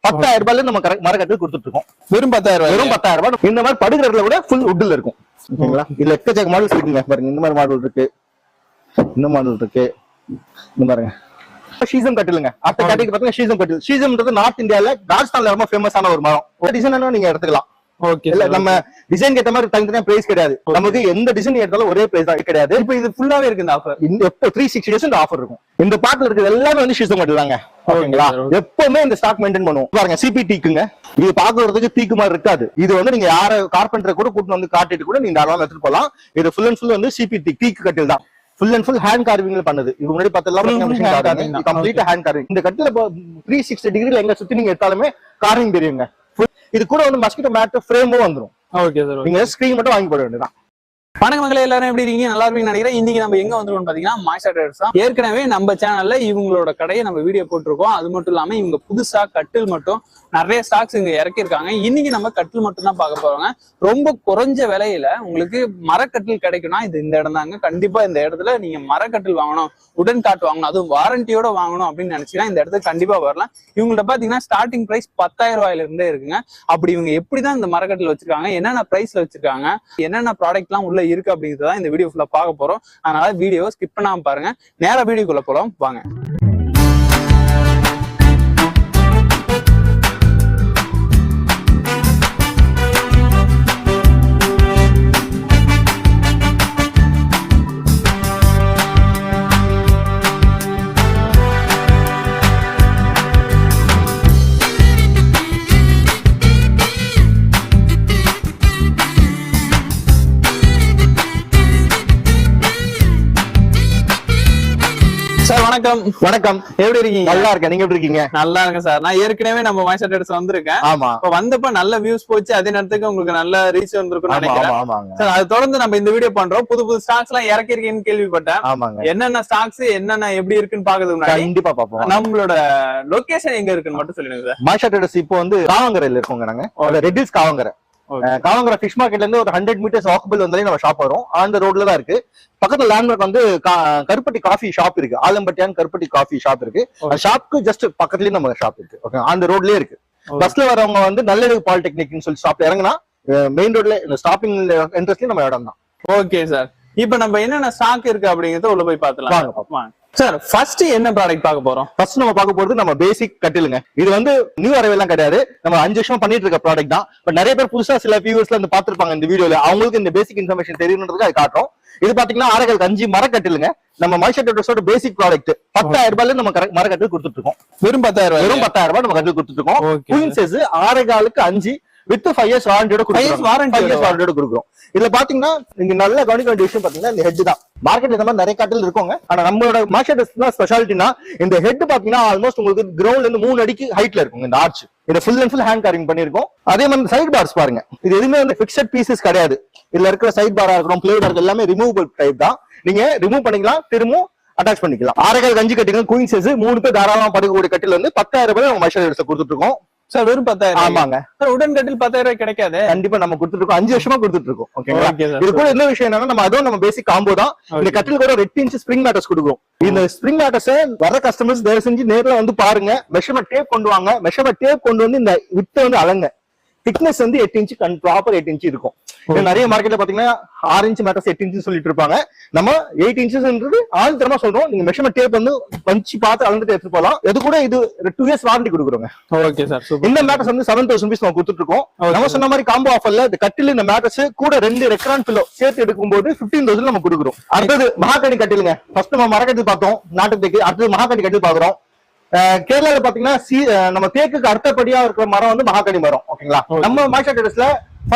10,000 ரூபாயில நம்ம மரக்கட்டில் கொடுத்துட்டு இருக்கோம். வெறும் 10,000 ரூபாய். வெறும் 10,000 ரூபாய். இந்த மாதிரி படுக்கிறதுல கூட ஃபுல் வுட்ல இருக்கும். ஓகேங்களா? இதுல எக்கச்சக்க மாடல்ஸ் இருக்குங்க. பாருங்க, இந்த மாதிரி மாடல் இருக்கு, இந்த மாடல் இருக்கு, இந்த பாருங்க ஷீசம் கட்டிலுங்க. அடுத்த கேட்டகரி பாத்தீங்கன்னா ஷீசம் கட்டில். ஷீசம்ன்றது நார்த் இந்தியால ராஜஸ்தான்ல ரொம்ப ஃபேமஸான ஒரு மரம். ஒரு டிசைன் நீங்க எடுத்துக்கலாம். ஓகே. இல்ல நம்ம டிசைன் ஏத்த மாதிரி தனித்தனியா பிரைஸ் கிடையாது. நமக்கு எந்த டிசைன் எடுத்தாலும் ஒரே பிரைஸ் தான் கிடையாது. இப்போ இது ஃபுல்லாவே இருக்கு இந்த ஆஃபர். எப்போ 360 days ஆஃபர் இருக்கும். இந்த பாட்டுல இருக்கிறது எல்லாமே வந்து ஷீசம் கட்டில் தாங்க. ஓகேங்களா? எப்பவுமே இந்த ஸ்டாக் மெயின்டைன் பண்ணுவோம். பாருங்க சிபி டீக்குங்க. இது பாக்குறதுக்கு டீக்கு மாதிரி இருக்காது. இது வந்து நீங்க யார கார்பெண்டரை கூட கூட்டு வந்து காட்டிட்டு கூட நீங்க தாராளமா எடுத்துட்டு போலாம். இது ஃபுல் அண்ட் ஃபுல் வந்து சிபி டீக்கு கட்டில் தான். ஃபுல் அண்ட் ஃபுல் ஹேண்ட் கார்விங்ல பண்ணுது. இது முன்னாடி பார்த்தலாம் கம்ப்ளீட் ஹேண்ட் கார்விங். இந்த கட்டில 360 டிகிரில எங்க சுத்தி நீங்க எடுத்தாலுமே கார்விங் தெரியுங்க. இது கூட வந்து மஸ்கிட்டோ மேட் ஃப்ரேமும் வந்துரும். Okay sir. நீங்க ஸ்கிரீன் மட்டும் வாங்கி போட வேண்டியதான். வணக்கம் மக்களே, எல்லாரும் எப்படி இருக்கீங்க? நல்லா இருப்பீங்கன்னு நினைக்கிறேன். இன்னைக்கு நம்ம எங்க வந்துருக்கோம் பாத்தீங்கன்னா மாய்ஸ்டர் ட்ரேடர்ஸ் தான். ஏற்கனவே நம்ம சேனல்ல இவங்களோட கடையை நம்ம வீடியோ போட்டிருக்கோம். அது மட்டும் இல்லாம இவங்க புதுசா கட்டில் மட்டும் நிறைய ஸ்டாக்ஸ் இங்க இறக்கிருக்காங்க. இன்னைக்கு நம்ம கட்டில் மட்டும் தான் பார்க்க போறோங்க. ரொம்ப குறைஞ்ச விலையில உங்களுக்கு மரக்கட்டில் கிடைக்கும்னா இது இந்த இடம் தாங்க. கண்டிப்பா இந்த இடத்துல நீங்க மரக்கட்டில் வாங்கணும், உடன் காட் வாங்கணும், அதுவும் வாரண்டியோட வாங்கணும் அப்படின்னு நினைச்சீங்கன்னா இந்த இடத்துக்கு கண்டிப்பா வரலாம். இவங்கள்ட்ட பாத்தீங்கன்னா ஸ்டார்டிங் பிரைஸ் 10,000 ரூபாயில இருந்தே இருக்குங்க. அப்படி இவங்க எப்படிதான் இந்த மரக்கட்டில் வச்சிருக்காங்க, என்னென்ன பிரைஸ்ல வச்சிருக்காங்க, என்னென்ன ப்ராடக்ட் எல்லாம் உள்ள இருக்கு அப்படிங்கறத இந்த வீடியோ ஃபுல்லா பார்க்க போறோம். அதனால வீடியோ ஸ்கிப் பண்ணாம பாருங்க. நேரா வீடியோக்குள்ள போலாம் வாங்க. சார் வணக்கம். வணக்கம். எப்படி இருக்கீங்க? நல்லா இருக்கேன். நீங்க எப்படி இருக்கீங்க? நல்லா இருக்கேன் சார். நான் ஏற்கனவே நம்ம மாய்ஸ்டர் ட்ரேடர்ஸ் வந்திருக்கேன். ஆமா. இப்ப வந்தப்ப நல்ல வியூஸ் போச்சு. அதே நேரத்துக்கு உங்களுக்கு நல்ல ரீச் வந்திருக்கும்னு நினைக்கிறேன். ஆமாங்க சார், அது தொடர்ந்து நம்ம இந்த வீடியோ பண்றோம். புது புது ஸ்டாக்ஸ் எல்லாம் இறக்கி இருக்கீங்கன்னு கேள்விப்பட்டேன். ஆமாங்க. என்னென்ன ஸ்டாக்ஸ் என்னென்ன எப்படி இருக்குன்னு பாக்குறதுக்கு முன்னாடி கண்டிப்பா பாப்போம். நம்மளோட லொகேஷன் எங்க இருக்குன்னு மட்டும் சொல்லுங்க சார். மாய்ஸ்டர் ட்ரேடர்ஸ் இப்போ வந்து காவங்கரையில இருக்கோங்க. நாங்க ரெட்டில்ஸ் காவங்கரை. காவங்கரை ஃபிஷ் மார்க்கெட்ல இருந்து ஒரு 100 மீட்டர்ஸ் வாக்கபிள் வந்தாலே நம்ம ஷாப் வரும். அந்த ரோட்ல தான் இருக்கு. பக்கத்துல லேண்ட்மார்க் வந்து கருப்பட்டி காஃபி ஷாப் இருக்கு. ஆலம்பட்டியான் கருப்பட்டி காஃபி ஷாப் இருக்கு. அந்த ஷாப்க்கு ஜஸ்ட் பக்கத்துலயே நம்ம ஷாப் இருக்கு. ஓகே, அந்த ரோட்லயே இருக்கு. பஸ்ல வரவங்க வந்து நல்லெழுகு பாலிடெக்னிக்னு சொல்லி ஸ்டாப்ல இறங்கினா மெயின் ரோட்ல இந்த ஸ்டாப்பிங் என்ட்ரன்ஸ்லயே நம்ம இடம் தான். Okay sir. இப்ப நம்ம என்னென்ன ஸ்டாக் இருக்கு அப்படிங்கறத உள்ள போய் பாத்துலாம். சார், ஃபர்ஸ்ட் என்ன ப்ராடக்ட் பார்க்க போறோம்? ஃபர்ஸ்ட் நம்ம பார்க்க போறது நம்ம பேசிக் கட்டிலுங்க. இது வந்து நியூ அரைவெல்லாம் கிடையாது. நம்ம 5 வருஷமா பண்ணிட்டு இருக்க ப்ராடக்ட் தான். பட் நிறைய பேர் புதுசா சில வியூவர்ஸ்ல வந்து பாத்துருப்பாங்க இந்த வீடியோல. அவங்களுக்கு இந்த பேசிக் இன்ஃபர்மேஷன் தெரியணுன்றதுக்கு அது காட்டுறோம். இது பாத்தீங்கன்னா ஆரகல் 5 மரக்கட்டிலுங்க. நம்ம மாய்ஸ்டர் ட்ரேடர்ஸோட பேசிக் ப்ராடக்ட் 10,000 ரூபாயில நம்ம மரக்கட்டில் கொடுத்துட்டு இருக்கோம். வெறும் 10,000 ரூபாய். வெறும் 10,000 ரூபாய் நம்ம கட்டில் கொடுத்துட்டு இருக்கோம். குயின் சைஸ் ஆரகாலுக்கு 5 வித் 5 years வாரண்டியோட கொடுக்குறோம். இதுல பாத்தீங்கன்னா நீங்க நல்ல கவனிக்க வேண்டிய விஷயம் பாத்தீங்கன்னா இந்த ஹெட் தான். மார்க்கெட்ல இந்த மாதிரி நிறைய கட்டில் இருக்குங்க. ஆனா நம்மளோட மாய்ஸ்டர் ட்ரேடர்ஸ் ஸ்பெஷாலிட்டினா இந்த ஹெட் பாத்தீங்கன்னா ஆல்மோஸ்ட் உங்களுக்கு கிரவுண்ட்ல இருந்து 3 அடிக்கு ஹைட்ல இருக்கும். இந்த ஆர்ச் இதை full and full hand carving பண்ணிருக்கோம். அதே மாதிரி சைட் பார்ஸ் பாருங்க. இது எதுவுமே வந்து பிக்சட் பீசஸ் கிடையாது. இதுல இருக்கிற சைட் பாரா இருக்கணும், பிளேடா இருக்கு, எல்லாமே ரிமூவபிள் டைப் தான். நீங்க ரிமூவ் பண்ணிக்கலாம், திரும்பவும் அட்டாச் பண்ணிக்கலாம். ஆரகால் 5 கட்டில் குயின் சைஸ் 3 பேர் தாராளமா படுக்கக்கூடிய கட்டில் வந்து 10,000 ரூபாய் நம்ம மாய்ஸ்டர் ட்ரேடர்ஸ்ல கொடுத்துட்டு இருக்கோம். சார், வெறும் 10,000. ஆமாங்க. உடன் கட்டில் 10,000 ரூபாய் கிடைக்காது. கண்டிப்பா நம்ம கொடுத்துட்டு இருக்கோம். 5 வருஷமா கொடுத்துட்டு இருக்கோம். ஓகேங்களா? இது கூட என்ன விஷயம் என்னன்னா நம்ம அதுவும் நம்ம பேசிக் காம்போ தான். இந்த கட்டில் கூட 8 inch ஸ்ப்ரிங் மேட்டர்ஸ் கொடுக்குறோம். இந்த ஸ்ப்ரிங் மேட்டர்ஸ் வர கஸ்டமர்ஸ் தயவு செஞ்சு நேர்ல வந்து பாருங்க. மெஷர்மெண்ட் டேப் கொண்டு வாங்க. மெஷர்மெண்ட் டேப் கொண்டு வந்து இந்த வித்தை வந்து அளங்க. திக்னஸ் வந்து 8 inch ப்ராப்பர் 8 inch இருக்கும். நிறைய மார்க்கெட்ல பாத்தீங்கன்னா 6 inch மேட்டர்ஸ் 8 inch சொல்லிட்டு இருப்பாங்க. நம்ம 8 inchன்றது ஆழ்த்தரமா சொல்றோம். நீங்க மெஷர்மெண்ட் டேப் வந்து வச்சு பார்த்து அளந்துட்டு எடுத்து போலாம். இது கூட இது 2 years வாரண்டி கொடுக்குறோங்க. Okay sir. இந்த மேட்டர்ஸ் வந்து 7,000 rupees நம்ம கொடுத்துட்டு இருக்கோம். நம்ம சொன்ன மாதிரி காம்போ ஆஃபர்ல இந்த கட்டில் இந்த மேட்டர்ஸ் கூட 2 ரெக்ரான் பில்லோ சேர்த்து எடுக்கும்போது 15,000 நம்ம கொடுக்குறோம். அடுத்தது மகாகனி கட்டிலுங்க. ஃபர்ஸ்ட் நம்ம மரக்கட்டில் பார்த்தோம் நாட்டுக்கு. அடுத்தது மகாகனி கட்டில் பாக்குறோம். கேரளால பாத்தீங்கன்னா நம்ம தேக்குக்கு அடுத்தபடியா இருக்கிற மரம் வந்து மகாகனி மரம். ஓகேங்களா? நம்ம மாய்ஸ்டர் ட்ரேடர்ஸ்ல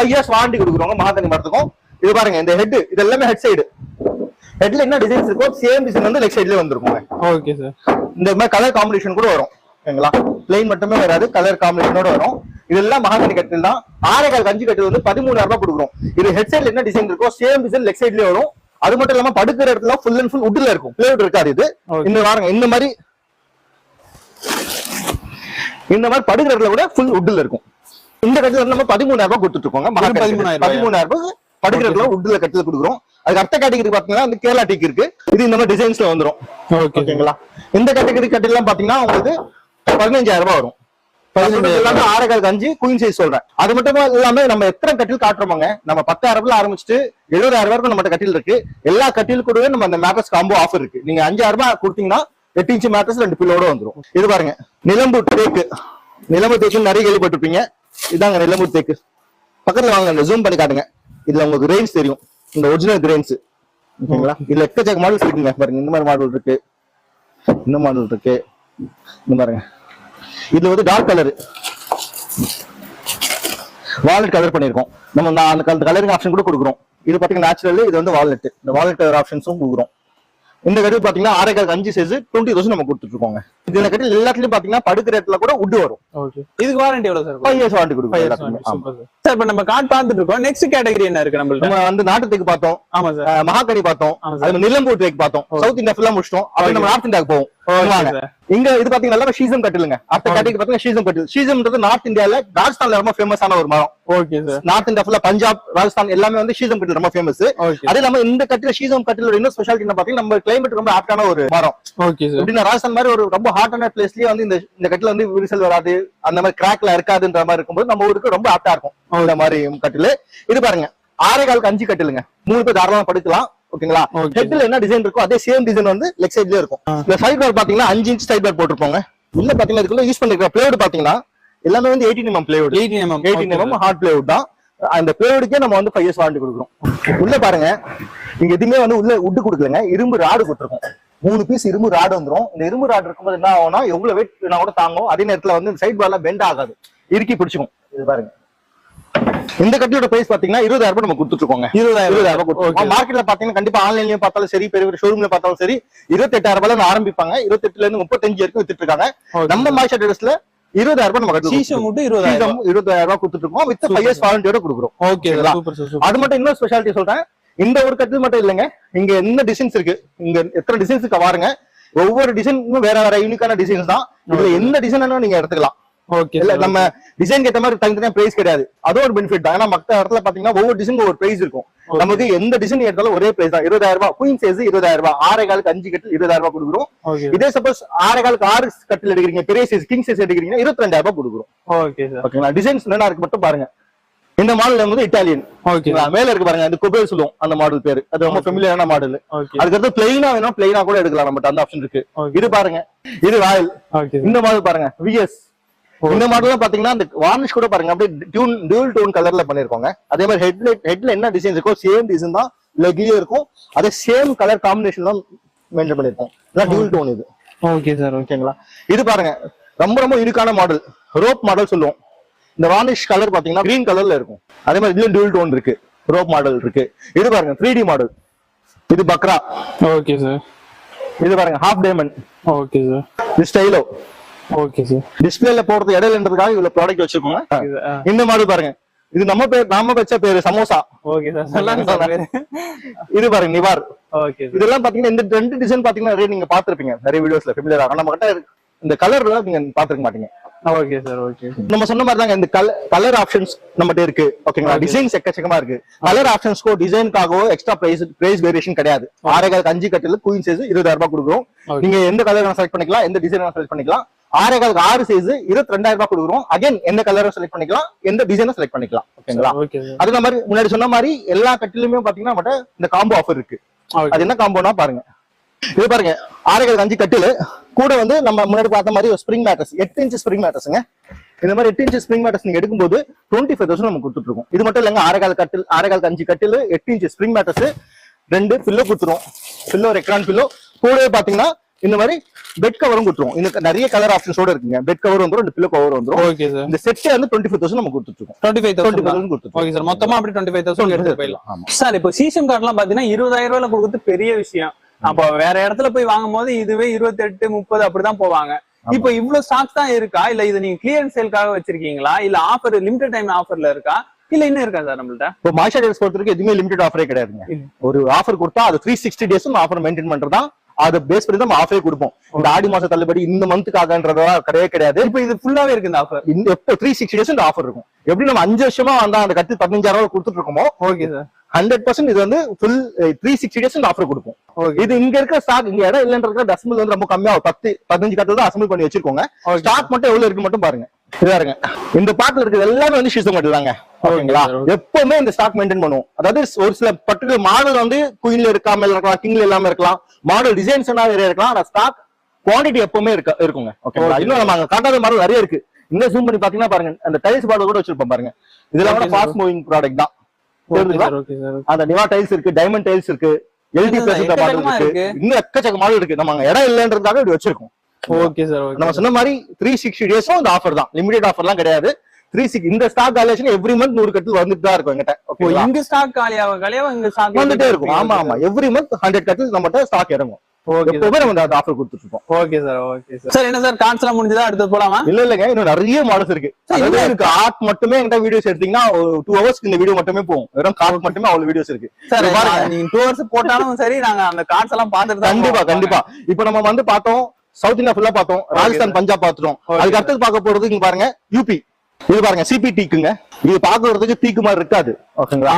5 years வாரண்டி கொடுக்குறோம் மகாகனி மரத்துக்கும். இது பாருங்க, இந்த ஹெட் இது எல்லாமே ஹெட் சைடு. ஹெட்ல என்ன டிசைன்ஸ் இருக்கோ சேம் டிசைன் வந்து லெக் சைடுல வந்துருக்கும். Okay sir. இந்த மாதிரி கலர் காம்பினேஷன் கூட வரும். ஓகேங்களா? பிளைன் மட்டுமே வராது, கலர் காம்பினேஷனோட வரும். இதெல்லாம் மகாகனி கட்டில் தான். ஆரகால் 5 கட்டில் வந்து 13,000 ரூபாய் கொடுக்குறோம். இது ஹெட் சைடுல என்ன டிசைன் இருக்கோ சேம் டிசைன் லெக் சைட்லயே வரும். அது மட்டும் இல்லாம படுக்கிற இடத்துல ஃபுல் அண்ட் ஃபுல் வுட்ல இருக்கும். பிளேவுட் இருக்காது. இது இந்த பாருங்க, இந்த மாதிரி படுக்கிறதுல கூட ஃபுல் வுட்ல இருக்கும். இந்த கட்டில நம்ம 13,000 ரூபாய் கொடுத்துட்டு இருக்கோங்க. 13,000 ரூபாய் படுக்கிறதுல வுட்ல கட்டில கொடுக்குறோம். அதுக்கு அடுத்த கேட்டகரி பாத்தீங்கன்னா இந்த கேரளா டீக் இருக்கு. இது இந்த மாதிரி டிசைன்ஸ்ல வந்துரும். ஓகேங்களா? இந்த கேட்டகரி கட்டிலாம் பாத்தீங்கன்னா உங்களுக்கு 15,000 ரூபாய் வரும். எல்லாமே 6.5 குயின் சைஸ் சொல்றேன். அது மட்டும் இல்லாம நம்ம எத்தனை கட்டில் காட்டுறோமாங்க, நம்ம 10,000 ஆரம்பிச்சுட்டு 70,000 வரைக்கும் நம்ம கட்டில் இருக்கு. எல்லா கட்டில் கூடவே நம்ம அந்த மேட்ரஸ் காம்போ ஆஃபர் இருக்கு. நீங்க 5,000 கொடுத்தீங்கன்னா 8 இன்ச் மேட்ரஸ் 2 பில்லோட வந்துரும். இது பாருங்க நிலம்பூர் தேக்கு. நிலம்பூர் தேக்கு நிறைய கேள்விப்பட்டிருப்பீங்க. இதாங்க நிலம்பூர் தேக்கு. பக்கத்துல வாங்க ஜூம் பண்ணி காட்டுங்க. இதுல உங்களுக்கு ரேஞ்ச் தெரியும், இந்த ஒரிஜினல் கிரெயின்ஸ். ஓகேங்களா? இதுல எக்கச்சக்க மாடல்ஸ் இருக்குங்க. பாருங்க இந்த மாதிரி மாடல் இருக்கு, இந்த மாடல் இருக்கு. இந்த பாருங்க இது வந்து டார்க் கலர் வாலெட் கலர் பண்ணிருக்கோம். நம்ம அந்த கலரிங் ஆப்ஷன் கூட கொடுக்குறோம். இது பாத்தீங்கன்னா நேச்சுரல், இது வந்து வாலெட். இந்த வாலெட் கலர் ஆப்ஷன்ஸும் கொடுக்குறோம். இந்த கட்டில் பாத்தீங்கன்னா 6.5 சைஸ் 20,000 நம்ம கொடுத்துட்டு இருக்கோங்க. இந்த கட்டில் எல்லாத்துலயும் பாத்தீங்கன்னா படுக்கிற இடத்துல கூட உட் வரும். இதுக்கு வாரண்டி எவ்வளவு சார்? 5 இயர்ஸ் வாரண்டி கொடுக்குறோம். சார் இப்ப நம்ம கார்ட் பார்த்துட்டு இருக்கோம். நெக்ஸ்ட் கேட்டகரி என்ன இருக்கு நம்மள்ட்ட? நம்ம வந்து நாட்டு தேக்கு பார்த்தோம். ஆமா சார். மகாகனி பார்த்தோம். அது நிலம்பூர் தேக்கு பார்த்தோம். சவுத் இந்தியா ஃபுல்லா முடிச்சிட்டோம். அப்படி நம்ம நார்த் இந்தியாக்கு போவோம். இங்க இது பாத்தீங்கன்னா ஷீசம் கட்டிலுங்க. அடுத்த கேட்டகரி பாத்தீங்கன்னா ஷீசம் கட்டில். ஷீசம்ன்றது நார்த் இந்தியால ராஜஸ்தான்ல ரொம்ப ஃபேமஸான ஒரு மரம். Okay sir. நார்த் இந்தியா ஃபுல்லா பஞ்சாப், ராஜஸ்தான் எல்லாமே வந்து ஷீசம் கட்டில் ரொம்ப ஃபேமஸ். அதே இல்லாம இந்த கட்டில ஷீசம் கட்டிலோட இன்னொரு ஸ்பெஷாலிட்டி என்ன பாத்தீங்கன்னா நம்ம கிளைமேட் ரொம்ப ஆப்டான ஒரு மரம். Okay sir. எப்படின்னா ராஜஸ்தான் மாதிரி ஒரு ரொம்ப ஹாட்டான பிளேஸ்லயே வந்து இந்த கட்டில வந்து விரிசல் வராது, அந்த மாதிரி கிராக்ல இருக்காதுன்ற மாதிரி இருக்கும்போது நம்ம ஊருக்கு ரொம்ப ஆப்டா இருக்கும் இந்த மாதிரி கட்டில். இது பாருங்க 6.5 கட்டிலுங்க. 3 பேர் தாராளமா படுக்கலாம். ஓகேங்களா? ஹெட்ல என்ன டிசைன் இருக்கோ அதே சேம் டிசைன் வந்து லெக் சைட்லயே இருக்கும். இந்த சைட் பார் பாத்தீங்கன்னா 5 இன்ச் சைட் பார் போட்டுருப்போங்க. உள்ள பாத்தீங்கன்னா இதுக்குள்ள யூஸ் பண்ணிருக்கிற பிளேவுட் பாத்தீங்கன்னா எல்லாமே வந்து 18 mm plywood. 18 mm hard plywood தான். அந்த பிளேவுட்க்கே நம்ம வந்து 5 இயர்ஸ் வாரண்டி கொடுக்குறோம். உள்ள பாருங்க இங்க எதுவுமே வந்து உள்ள உட் கொடுக்கலங்க, இரும்பு ராடு கொடுத்துருக்கோம். 3 பீஸ் இரும்பு ராடு வந்துரும். இந்த இரும்பு ராடு இருக்கும்போது என்ன ஆகும்னா எவ்வளவு வெயிட் கூட தாங்கும். அதே நேரத்துல வந்து சைட் பார்லாம் பெண்ட் ஆகாது, இறுக்கி பிடிச்சிக்கும். இது பாருங்க இந்த கட்டிலோட பிரைஸ் பாத்தீங்கன்னா 20,000 நம்ம கொடுத்துட்டு இருக்கோங்க. 20,000 கொடுத்துருக்கோம். மார்க்கெட்ல பாத்தீங்கன்னா கண்டிப்பா ஆன்லைன்லயும் பார்த்தாலும் சரி, பெரிய ஷோரூம்ல பார்த்தாலும் சரி 28,000 ஆரம்பிப்பாங்க. 28 இருந்து 35 வரைக்கும் வித்துட்டு இருக்காங்க. நம்ம மாய்ச்சா ட்ரேடர்ஸ்ல 20,000 நம்ம சீசம் மட்டும் 20,000 கொடுத்துட்டு இருக்கோம். வித் 5 இயர்ஸ் வாரண்டியோட கொடுக்குறோம். Okay super super. அது மட்டும் இன்னொரு ஸ்பெஷாலிட்டி சொல்றேன். இந்த ஒரு கட்டில் மட்டும் இல்லைங்க, இங்க என்ன டிசைன்ஸ் இருக்கு, இங்க எத்தனை டிசைன்ஸ் இருக்கு பாருங்க. ஒவ்வொரு டிசைனுக்கும் வேற வேற யூனிக்கான டிசைன்ஸ் தான். இதுல எந்த டிசைன் நீங்க எடுத்துக்கலாம். ஓகே இல்ல நம்ம டிசைன் ஏத்த மாதிரி தனித்தனியா பிரைஸ் கிடையாது. அது ஒரு பெனிஃபிட் தான். ஏன்னா மத்த இடத்துல பாத்தீங்கன்னா ஒவ்வொரு டிசைனுக்கு ஒரு பிரைஸ் இருக்கும். நமக்கு எந்த டிசைன் எடுத்தாலும் ஒரே பிரைஸ் தான். 20,000 குயின் சைஸ் 20,000. 6.5 கட்டில் 20,000 கொடுக்குறோம். இதே சப்போஸ் 6.5 கட்டில் எடுக்கிறீங்க, பெரிய சைஸ் கிங் சைஸ் எடுக்கிறீங்க, 22,000 கொடுக்குறோம். Okay sir. ஓகேங்களா? டிசைன்ஸ் என்ன இருக்கு மட்டும் பாருங்க. இந்த மாடல் வந்து இட்டாலியன். ஓகேங்களா? மேல இருக்கு பாருங்க, இந்த கொபேல் சொல்லுவோம் அந்த மாடல் பேரு. அது ரொம்ப ஃபெமிலியரான மாடல். அதுக்கு பிளைனா வேணும், பிளைனா கூட எடுக்கலாம். நம்ம அந்த ஆப்ஷன் இருக்கு. இது பாருங்க, இது ராயல். இந்த மாடல் பாருங்க விஎஸ். இந்த மாடல் பாத்தீங்கன்னா அந்த வார்னிஷ் கூட பாருங்க அப்படியே டியூல் டோன் கலர்ல பண்ணிருக்கோங்க. அதே மாதிரி ஹெட்ல என்ன டிசைன் இருக்கோ சேம் டிசைன் தான் லெக்லயே இருக்கும். அதே சேம் கலர் காம்பினேஷன் தான் மெயின்டைன் பண்ணிருக்கோம். டியூல் டோன் இது. Okay sir. ஓகேங்களா? இது பாருங்க ரொம்ப ரொம்ப யூனிக்கான மாடல், ரோப் மாடல் சொல்லுவோம். இந்த வார்னிஷ் கலர் பாத்தீங்கன்னா கிரீன் கலர்ல இருக்கும். அதே மாதிரி இதுல டியூல் டோன் இருக்கு, ரோப் மாடல் இருக்கு. இது பாருங்க 3D மாடல். இது பக்ரா. Okay sir. இது பாருங்க ஹாஃப் டைமண்ட். Okay sir. இது ஸ்டைலோ. Okay sir. டிஸ்பிளேல போறது இடையிலன்றதுக்காக இவ்வளவு ப்ராடக்ட் வச்சிருக்கோங்க. இந்த மாடல் பாருங்க, இது நம்ம வச்ச பேரு சமோசா. Okay sir. இது பாருங்க நிவார். ஓகே. இதெல்லாம் பாத்தீங்கன்னா இந்த 2 டிசைன் பாத்தீங்கன்னா நிறைய நீங்க பாத்திருப்பீங்க, நிறைய வீடியோஸ்ல ஃபெமிலியரா. நம்ம கிட்ட இந்த கலர்ல நீங்க பாத்துக்க மாட்டீங்க. Okay sir. ஓகே. நம்ம சொன்ன மாதிரி தாங்க இந்த கலர் ஆப்ஷன்ஸ் நம்மகிட்ட இருக்கு. ஓகேங்களா? டிசைன்ஸ் எக்கச்சக்கமா இருக்கு. கலர் ஆப்ஷன்ஸ்க்கோ டிசைனுக்காகவோ எக்ஸ்ட்ரா பிரைஸ் வேரியேஷன் கிடையாது. 6.5 கட்டில குயின் சைஸ் 20,000 கொடுக்குறோம். நீங்க எந்த கலர் செலக்ட் பண்ணிக்கலாம், எந்த டிசைன் செலக்ட் பண்ணிக்கலாம். 6.5 சைஸ் 22,000 கொடுக்குறோம். அகைன் எந்த கலரும் செலக்ட் பண்ணிக்கலாம், எந்த டிசைனும் செலக்ட் பண்ணிக்கலாம். ஓகேங்களா? அதே மாதிரி முன்னாடி சொன்ன மாதிரி எல்லா கட்டிலுமே பாத்தீங்கன்னா நம்மகிட்ட இந்த காம்போ ஆஃபர் இருக்கு. அது என்ன காம்போனா பாருங்க. இது பாருங்க 6.5 கட்டில் கூட வந்து நம்ம முன்னாடி பார்த்த மாதிரி ஒரு ஸ்ப்ரிங் மேட்ரஸ், 8 இன்ச் ஸ்ப்ரிங் மேட்ரஸ்ங்க. இந்த மாதிரி 8 இன்ச் ஸ்ப்ரிங் மேட்ரஸ் நீங்க எடுக்கும்போது 25,000 நம்ம கொடுத்துட்டு இருக்கோம். இது மட்டும் இல்லைங்க, 6.5 கட்டில் 8 இன்ச் ஸ்ப்ரிங் மேட்ரஸ் 2 பில்லோ கொடுத்துருவோம். பில்லோ ரெக்ரான் பில்லோ கூடவே பாத்தீங்கன்னா இந்த மாதிரி பெட் கவரும் கொடுத்துருவோம். இந்த நிறைய கலர் ஆப்ஷன்ஸோட இருக்குங்க. பெட் கவர் வந்துரும், 2 பில்லோ கவர் வந்துரும். Okay sir. இந்த செட் வந்து 25,000 நம்ம கொடுத்துட்டு இருக்கோம். 25,000 கொடுத்துட்டு. Okay sir. மொத்தமா அப்படி 25,000 எடுத்து போயிடலாம். சார் இப்போ சீசன் கார்ட்லாம் பாத்தீங்கன்னா 20,000 கொடுக்குறது பெரிய விஷயம். அப்போ வேற இடத்துல போய் வாங்கும் போது இதுவே 28, 30 அப்படிதான் போவாங்க. இப்போ இவ்வளவு ஸ்டாக்ஸ் தான் இருக்கா, இல்ல இது நீங்க கிளியரன்ஸ் சேல்காக வச்சிருக்கீங்களா, இல்ல ஆஃபர் லிமிடெட் டைம் ஆஃபர்ல இருக்கா, இல்ல இன்னும் இருக்கா சார் நம்மள்ட்ட? இப்போ மாய்ச்சா ட்ரேடர்ஸ் பொறுத்தவரைக்கும் எதுவுமே லிமிடெட் ஆஃபரே கிடையாதுங்க. ஒரு ஆஃபர் கொடுத்தா அது 360 டேஸும் ஆஃபர் மெயின்டைன் பண்றதா, அதை பேஸ் பண்ணி தான் ஆஃபரே கொடுப்போம். இந்த ஆடி மாச தள்ளுபடி இந்த மந்த்துக்காகன்றதா கிடையாது. இப்போ இது ஃபுல்லாவே இருக்கு இந்த ஆஃபர். எப்போ 360 டேஸ் இந்த ஆஃபர் இருக்கும். எப்படி நம்ம 5 வருஷமா வந்தா அந்த கட்டு 15,000 கொடுத்துட்டு இருக்கோமோ, ஓகே சார், 100% இது வந்து ஃபுல் 360 டேஸ் ஆஃபர் கொடுக்கும். இது இங்க இருக்க ஸ்டாக், இங்க இடம் இல்லன்ற அசம்பிள் வந்து ரொம்ப கம்மியா 10-15 கட்டல் தான் அசம்பிள் பண்ணி வச்சிருக்கோங்க. ஸ்டாக் மட்டும் எவ்வளவு இருக்கு மட்டும் பாருங்க. இதாருங்க இந்த பாட்டுல இருக்கிறது எல்லாமே வந்து ஷிசம் கட்டில் தாங்க. ஓகேங்களா? எப்பவுமே இந்த ஸ்டாக் மெயின்டைன் பண்ணுவோம். அதாவது ஒரு சில பர்டிகுலர் மாடல் வந்து குயின்ல இருக்காம இருக்கலாம், கிங்ல இல்லாம இருக்கலாம், மாடல் டிசைன்ஸ் நிறைய இருக்கலாம். ஆனா ஸ்டாக் குவான்டிட்டி எப்பவுமே இருக்குங்க. ஓகேங்களா? இன்னும் நம்ம அங்க காட்டாத மாடல் நிறைய இருக்கு. இந்த ஜூம் பண்ணி பாத்தீங்கன்னா பாருங்க, அந்த டைல்ஸ் பாடல் கூட வச்சிருப்போம் பாருங்க. இதெல்லாம் கூட ஃபாஸ்ட் மூவிங் ப்ராடக்ட் தான். அந்த நிவா டைல்ஸ் இருக்கு, டைமண்ட் டைல்ஸ் இருக்கு, எல்டி பிளஸ் மாடல் இருக்கு, இன்னும் எக்கச்சக்க மாடல் இருக்கு. நம்ம அங்க இடம் இல்லன்றதுக்காக இப்படி வச்சிருக்கோம். Okay sir. நம்ம சொன்ன மாதிரி 360 டேஸும் இந்த ஆஃபர் தான். லிமிடெட் ஆஃபர்லாம் கிடையாது. 360 இந்த ஸ்டாக் காலியேஷன் எவ்ரி மந்த் 100 கட்டில் வந்துட்டு தான் இருக்கும் எங்கிட்ட. ஓகே, இங்க ஸ்டாக் காலியாவ இங்க ஸ்டாக் வந்துட்டே இருக்கும். ஆமா ஆமா, எவ்ரி மந்த் 100 கட்டில் நம்மகிட்ட ஸ்டாக் இறங்கும். எப்பவுமே நம்ம அந்த ஆஃபர் கொடுத்துட்டு இருக்கோம். Okay sir. Okay sir. Sir என்ன சார் கான்ஸ் எல்லாம் முடிஞ்சதா அடுத்து போலாமா? இல்லங்க, இன்னும் நிறைய மாடல்ஸ் இருக்கு. இருக்கு ஆர்ட் மட்டுமே என்கிட்ட வீடியோஸ் எடுத்தீங்கன்னா 2 ஹவர்ஸ்க்கு இந்த வீடியோ மட்டுமே போகும். வெறும் கார்ட் மட்டுமே அவ்வளவு வீடியோஸ் இருக்கு. சார் நீங்க 2 ஹவர்ஸ் போட்டாலும் சரி, நாங்க அந்த கான்ஸ் எல்லாம் பாத்துட்டு கண்டிப்பா கண்டிப்பா. இப்போ நம்ம வந்து பார்த்தோம், சவுத் இந்தியா ஃபுல்லா பார்த்தோம், ராஜஸ்தான் பஞ்சாப் பார்த்துட்டோம். அதுக்கு அடுத்து பார்க்க போறது இங்க பாருங்க யூபி. இது பாருங்க சிபி டீக்குங்க. இது பாக்குறதுக்கு டீக்கு மாதிரி இருக்காது. ஓகேங்களா?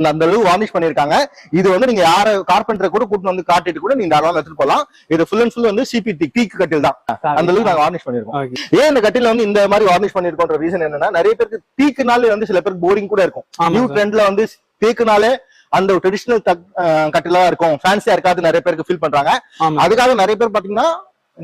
அந்த அளவு வார்னிஷ் பண்ணிருக்காங்க. இது வந்து நீங்க யார கார்பெண்டரை கூட கூட்டு வந்து காட்டிட்டு கூட நீங்க தாராளமா எடுத்துட்டு போலாம். இது ஃபுல் அண்ட் ஃபுல் வந்து சிபி டீக் கட்டில் தான். அந்த அளவுக்கு நாங்க வார்னிஷ் பண்ணிருக்கோம். ஏன் இந்த கட்டில வந்து இந்த மாதிரி வார்னிஷ் பண்ணிருக்கோன்ற ரீசன் என்னன்னா, நிறைய பேருக்கு டீக்குனாலே வந்து சில பேருக்கு போரிங் கூட இருக்கும். நியூ ட்ரெண்ட்ல வந்து தேக்குனாலே அந்த ட்ரெடிஷனல் கட்டிலா இருக்கும், ஃபேன்சியா இருக்காது நிறைய பேருக்கு ஃபீல் பண்றாங்க. அதுக்காக நிறைய பேர் பாத்தீங்கன்னா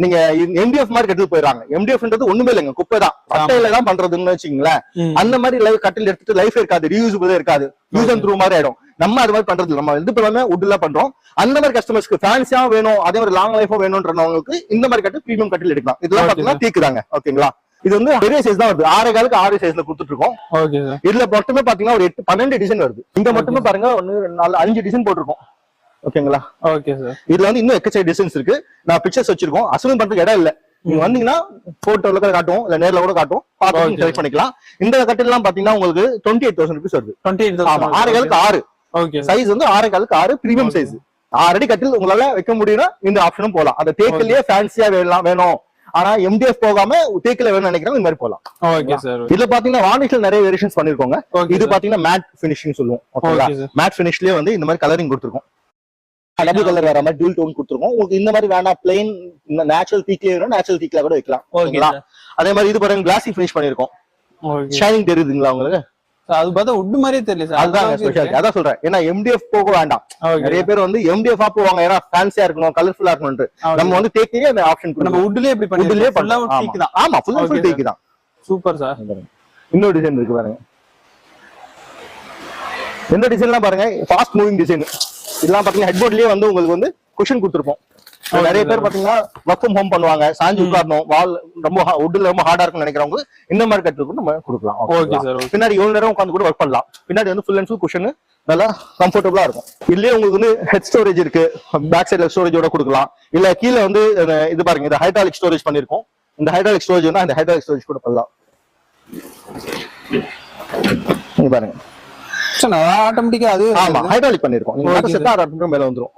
நீங்க எம்டிஎஃப் மாதிரி கட்டில் போயிடறாங்க. எம்டிஎஃப்ன்றது ஒண்ணுமே இல்லைங்க, குப்பை தான், பட்டையில தான் பண்றதுன்னு வச்சுங்களேன். அந்த மாதிரி கட்டில் எடுத்துட்டு லைஃப் இருக்காது, ரீயூசபிளே இருக்காது, யூஸ் அண்ட் த்ரூ மாதிரி ஆயிடும். நம்ம அது மாதிரி பண்றது நம்ம இது பண்ணாம உட்ல பண்றோம். அந்த மாதிரி கஸ்டமர்ஸ்க்கு ஃபேன்சியா வேணும், அதே மாதிரி லாங் லைஃபா வேணும்ன்றவங்களுக்கு இந்த மாதிரி கட்டில் பிரீமியம் கட்டில் எடுக்கலாம். இதெல்லாம் பாத்தீங்கன்னா தீக்குறாங்க. ஓகேங்களா? இது வந்து பெரிய சைஸ் தான் வருது. 6 காலுக்கு 6 சைஸ்ல கொடுத்துட்டு இருக்கோம். இதுல மட்டுமே பாத்தீங்கன்னா ஒரு 12 டிசைன் வருது. இங்க மட்டுமே பாருங்க 1 4 5 டிசைன் போட்டிருக்கோம். ஓகேங்களா? Okay sir. இதுல வந்து இன்னும் எக்கச்சக்க டிசைன்ஸ் இருக்கு. நான் பிக்சர்ஸ் வச்சிருக்கோம், அசைன் பண்றதுக்கு இடம் இல்ல. நீங்க வந்தீங்கன்னா போட்டோல கூட காட்டுவோம், இல்ல நேர்ல கூட காட்டுவோம், பார்த்து செலக்ட் பண்ணிக்கலாம். இந்த கட்டில் எல்லாம் பாத்தீங்கன்னா உங்களுக்கு 28,000 rupees வருது. 28,000. ஆமா, 6 காலுக்கு 6. ஓகே, சைஸ் வந்து 6 காலுக்கு 6 பிரீமியம் சைஸ். 6 அடி கட்டில் உங்களால வைக்க முடியும்னா இந்த ஆப்ஷனும் போலாம். அந்த தேக்கிலேயே ஃபேன்சியா வேணும், ஆனா எம்டிஎஃப் போகாம தேக்கில வேணும்னு நினைக்கிறோம், இந்த மாதிரி போலாம். Okay sir. இதுல பாத்தீங்கன்னா வார்னிஷ்ல நிறைய வேரியேஷன்ஸ் பண்ணிருக்கோங்க. இது பாத்தீங்கன்னா மேட் பினிஷிங் சொல்லுவோம். ஓகேங்களா? மேட் பினிஷ்லயே வந்து இந்த மாதிரி கலரிங் கொடுத்துருக்கோம். டபுள் கலர் வர மாதிரி டியூல் டோன் கொடுத்துருக்கோம். உங்களுக்கு இந்த மாதிரி வேணா பிளைன் நேச்சுரல் தீக்லயே வேணும், நேச்சுரல் தீக்ல கூட வைக்கலாம். ஓகேங்களா? அதே மாதிரி இது பாருங்க கிளாசி ஃபினிஷ் பண்ணிருக்கோம். ஷைனிங் தெரியுதுங்களா உங்களுக்கு? அது பார்த்தா உட் மாதிரியே தெரியல சார். அதுதான் ஸ்பெஷாலிட்டி. அதான் சொல்றேன். ஏன்னா எம்டிஎஃப் போக வேண்டாம். நிறைய பேர் வந்து எம்டிஎஃப் போவாங்க, ஏன்னா ஃபேன்சியா இருக்கணும், கலர்ஃபுல்லா இருக்கணும்னு. நம்ம வந்து தேக்கிலேயே அந்த ஆப்ஷன் கொடுக்கும். நம்ம உட்லயே எப்படி பண்ணி உட்லயே பண்ணலாம். ஆமா, ஃபுல் அண்ட் ஃபுல் தேக்கு தான். Super sir. இன்னொரு டிசைன் இருக்கு பாருங்க. இந்த டிசைன்லாம் பாருங்க ஃபாஸ்ட் மூவிங் டிசைன். இதெல்லாம் பாத்தீங்கன்னா ஹெட்போர்ட்லயே வந்து உங்களுக்கு வந்து குஷன் கொடுத்துருப்போம். நிறைய பேர் பாத்தீங்கன்னா ஒர்க் ஃப்ரம் ஹோம் பண்ணுவாங்க, சாஞ்சி உட்காரணும், வால் ரொம்ப உட்ல ரொம்ப ஹார்டா இருக்கும்னு நினைக்கிறவங்க இந்த மாதிரி கட்டில் நம்ம கொடுக்கலாம். பின்னாடி எவ்வளவு நேரம் உட்காந்து கூட ஒர்க் பண்ணலாம். பின்னாடி வந்து ஃபுல் அண்ட் ஃபுல் குஷன் நல்லா கம்ஃபர்டபுளா இருக்கும். இதுலயே உங்களுக்கு வந்து ஹெட் ஸ்டோரேஜ் இருக்கு, பேக் சைட்ல ஸ்டோரேஜோட கொடுக்கலாம். இல்ல கீழே வந்து இது பாருங்க, இது ஹைட்ராலிக் ஸ்டோரேஜ் பண்ணிருக்கோம். இந்த ஹைட்ராலிக் ஸ்டோரேஜ் வந்து அந்த ஹைட்ராலிக் ஸ்டோரேஜ் கூட பண்ணலாம். நீங்க பாருங்க ஆட்டோமேட்டிக்கா அது ஆமா ஹைட்ராலிக் பண்ணிருக்கோம். நீங்க செட் ஆட்டோமேட்டிக்கா மேல வந்துரும்.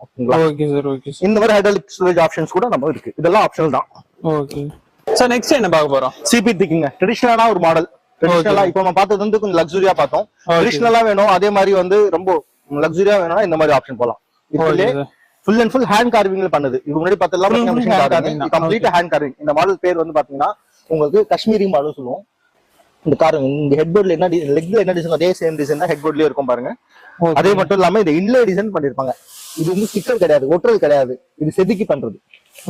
Okay sir. ஓகே, இந்த மாதிரி ஹைட்ராலிக் ஸ்டோரேஜ் ஆப்ஷன்ஸ் கூட நம்ம இருக்கு. இதெல்லாம் ஆப்ஷனல் தான். Okay sir. நெக்ஸ்ட் என்ன பார்க்க போறோம்? சிபி திக்கிங்க. ட்ரெடிஷனலான ஒரு மாடல். ட்ரெடிஷனலா இப்போ நம்ம பார்த்தது வந்து கொஞ்சம் லக்ஸரியா பார்த்தோம். ட்ரெடிஷனலா வேணும், அதே மாதிரி வந்து ரொம்ப லக்ஸரியா வேணும்னா இந்த மாதிரி ஆப்ஷன் போலாம். இதுலயே ஃபுல் அண்ட் ஃபுல் ஹேண்ட் கார்விங்ல பண்ணுது. இது முன்னாடி பார்த்ததெல்லாம் கம்ப்ளீட் ஹேண்ட் கார்விங். இந்த மாடல் பேர் வந்து பாத்தீங்கன்னா உங்களுக்கு காஷ்மீரி மாடல் சொல்லுவோம். இந்த காருங்க இங்க ஹெட்போர்ட்ல என்ன லெக்ல என்ன டிசைன் அதே சேம் டிசைன் தான் ஹெட்போர்ட்லயே இருக்கும் பாருங்க. அதே மட்டும் இல்லாம இந்த இன்லே டிசைன் பண்ணிருப்பாங்க. இது வந்து ஸ்டிக்கர் கிடையாது, ஒட்டுறது கிடையாது, இது செதுக்கி பண்றது.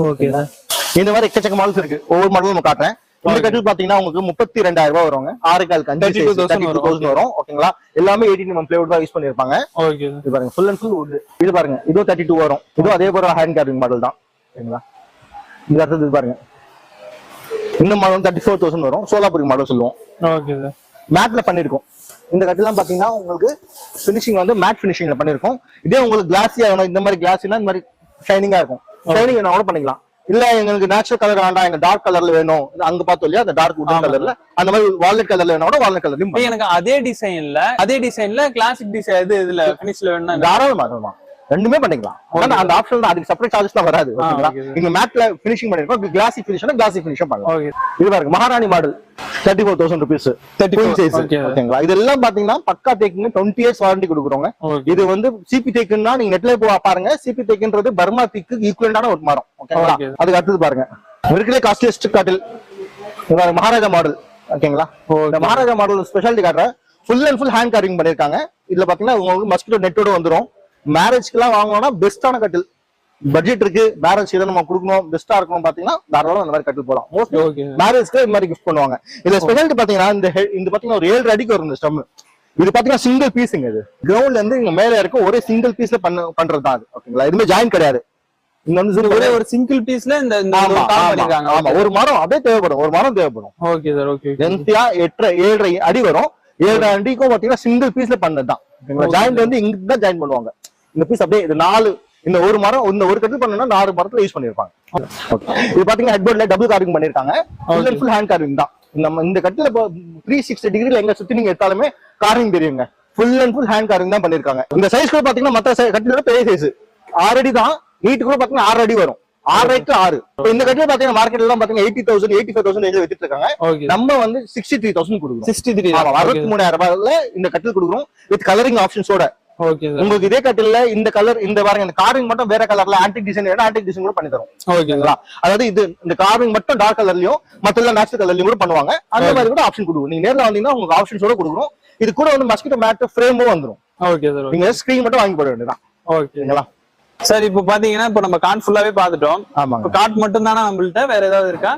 ஓகே, இந்த மாதிரி எக்கச்சக்க மாடல்ஸ் இருக்கு. ஒவ்வொரு மாடலும் நம்ம காட்டுறேன். இந்த கட்டில் பாத்தீங்கன்னா உங்களுக்கு 32,000 ரூபாய் வருவாங்க. 6 காலுக்கு 32,000 வரும். ஓகேங்களா? எல்லாமே 18mm பிளைவுட் தான் யூஸ் பண்ணிருப்பாங்க. ஓகே, இது பாருங்க ஃபுல் அண்ட் ஃபுல் வுட். இது பாருங்க இதுவும் 32 வரும். இதுவும் அதே போல ஹேண்ட் கார்விங் மாடல் தான். ஓகேங்களா? இது அடுத்தது பாருங்க, இந்த மாடல் 34,000 வரும். சோலாபுரி மாடல் சொல்லுவோம். Okay sir. மேட்ல பண்ணிருக்கோம். இந்த கட்டிலாம் பாத்தீங்கன்னா உங்களுக்கு பினிஷிங் வந்து மேட் பினிஷிங்ல பண்ணிருக்கோம். இதே உங்களுக்கு கிளாஸியா வேணும், இந்த மாதிரி கிளாஸினா இந்த மாதிரி ஷைனிங்கா இருக்கும். ஷைனிங் வேணா கூட பண்ணிக்கலாம். இல்ல எங்களுக்கு நேச்சுரல் கலர் வேண்டாம், எங்க டார்க் கலர்ல வேணும், அங்க பார்த்தோம் இல்லையா அந்த டார்க் வுட் கலர்ல, அந்த மாதிரி வால்நட் கலர்ல வேணா கூட வால்நட் கலர்லயும் எனக்கு அதே டிசைன்ல கிளாசிக் டிசைன் இதுல பினிஷ்ல வேணும்னா தாராளமா ரெண்டுமே பண்ணிக்கலாம். அந்த ஆப்ஷன் தான், அதுக்கு செப்பரேட் சார்ஜஸ் தான் வராது. ஓகேங்களா? இங்க மேட்ல ஃபினிஷிங் பண்ணிருக்கோம். கிளாசி ஃபினிஷ்னா கிளாசி ஃபினிஷும் பண்ணலாம். இது பாருங்க மகாராணி மாடல் 34,000 rupees. 34 சைஸ். ஓகேங்களா? இதெல்லாம் பாத்தீங்கன்னா பக்கா தேக்குங்க 20 years வாரண்டி கொடுக்குறோங்க. இது வந்து சிபி தேக்குன்னா நீங்க நெட்ல போய் பாருங்க. சிபி தேக்குன்றது பர்மா தேக்கு ஈக்குவலண்டான ஒரு மரம். ஓகேங்களா? அதுக்கு அடுத்தது பாருங்க இருக்கிற காஸ்ட்லியஸ்ட் கட்டில் மகாராஜா மாடல். ஓகேங்களா. இந்த மகாராஜா மாடல் ஸ்பெஷாலிட்டி காட்டுறேன். Full and full hand carving பண்ணிருக்காங்க. இதுல பாத்தீங்கன்னா உங்களுக்கு மஸ்கிட்டோ நெட்டோட வந்துடும். மேரேஜ்க்கு எல்லாம் வாங்கணும்னா பெஸ்டான கட்டில். பட்ஜெட் இருக்கு, மேரேஜ் இதை நம்ம கொடுக்கணும், பெஸ்டா இருக்கணும் பாத்தீங்கன்னா தாராளம் அந்த மாதிரி கட்டில் போலாம். மோஸ்ட்லி மேரேஜ்க்கு இந்த மாதிரி கிஃப்ட் பண்ணுவாங்க. இதுல ஸ்பெஷாலிட்டி பாத்தீங்கன்னா இந்த பாத்தீங்கன்னா ஒரு 7 அடிக்கு வரும் இந்த ஸ்டம். இது பாத்தீங்கன்னா சிங்கிள் பீஸுங்க. இது கிரவுண்ட்ல இருந்து இங்க மேல இருக்க ஒரே சிங்கிள் பீஸ்ல பண்றது தான் அது. ஓகேங்களா. இதுமே ஜாயின் கிடையாது. இங்க வந்து ஒரே ஒரு சிங்கிள் பீஸ்ல இந்த ஆமா ஒரு மரம் அப்படியே தேவைப்படும். ஒரு மரம் தேவைப்படும். Okay sir. ஓகே. லென்த்தியா 7.5 அடி வரும். 7 அடிக்கும் பாத்தீங்கன்னா சிங்கிள் பீஸ்ல பண்ணதுதான். ஜாயிண்ட் வந்து இங்க தான் ஜாயின் பண்ணுவாங்க. இந்த பீஸ் அப்படியே இது 4 இந்த ஒரு மரம் இந்த ஒரு கட்டில் பண்ணா 4 மரத்துல யூஸ் பண்ணிருப்பாங்க. இது பாத்தீங்கன்னா ஹெட்போர்ட்ல டபுள் கார்விங் பண்ணிருக்காங்க. ஃபுல் ஹேண்ட் கார்விங் தான். நம்ம இந்த கட்டில 360 டிகிரில எங்க சுத்தி நீங்க எடுத்தாலுமே கார்விங் தெரியுங்க. Full and full hand carving தான் பண்ணிருக்காங்க. இந்த சைஸ் கூட பாத்தீங்கன்னா மத்த கட்டிலோட பெரிய சைஸ் 6 அடி தான். நீட் கூட பாத்தீங்கன்னா 6 அடி வரும். 6 இந்த கட்டில பாத்தீங்கன்னா மார்க்கெட்ல எல்லாம் பாத்தீங்கன்னா 80,000 85,000 வித்துட்டு இருக்காங்க. நம்ம வந்து 63,000 கொடுக்குறோம். 63,000 ரூபாயில இந்த கட்டில் கொடுக்குறோம் வித் கலரிங் ஆப்ஷன்ஸோட. உங்களுக்கு இதே கட்டில இந்த கலர் இந்த பாருங்க இந்த கார்விங் மட்டும் வேற கலர்ல ஆன்டிக் டிசைன் ஆன்டிக் டிசைன் கூட பண்ணி தரும். ஓகேங்களா. அதாவது இது இந்த கார்விங் மட்டும் டார்க் கலர்லயும் மத்த நேச்சுரல் கலர்லயும் கூட பண்ணுவாங்க. அந்த மாதிரி கூட ஆப்ஷன் கொடுக்கும். நீங்க நேர்ல வந்தீங்கன்னா உங்களுக்கு ஆப்ஷன்ஸோட கொடுக்குறோம். இது கூட வந்து மஸ்கிட்டோ மேட் ஃப்ரேமும் வந்துரும். Okay sir. நீங்க ஸ்கிரீன் மட்டும் வாங்கி போட வேண்டியதான். ஓகேங்களா சார். இப்போ பாத்தீங்கன்னா இப்போ நம்ம கார்ட் ஃபுல்லாவே பாத்துட்டோம். இப்போ கார்ட் மட்டும் தானே நம்மள்ட்ட, வேற ஏதாவது இருக்கா?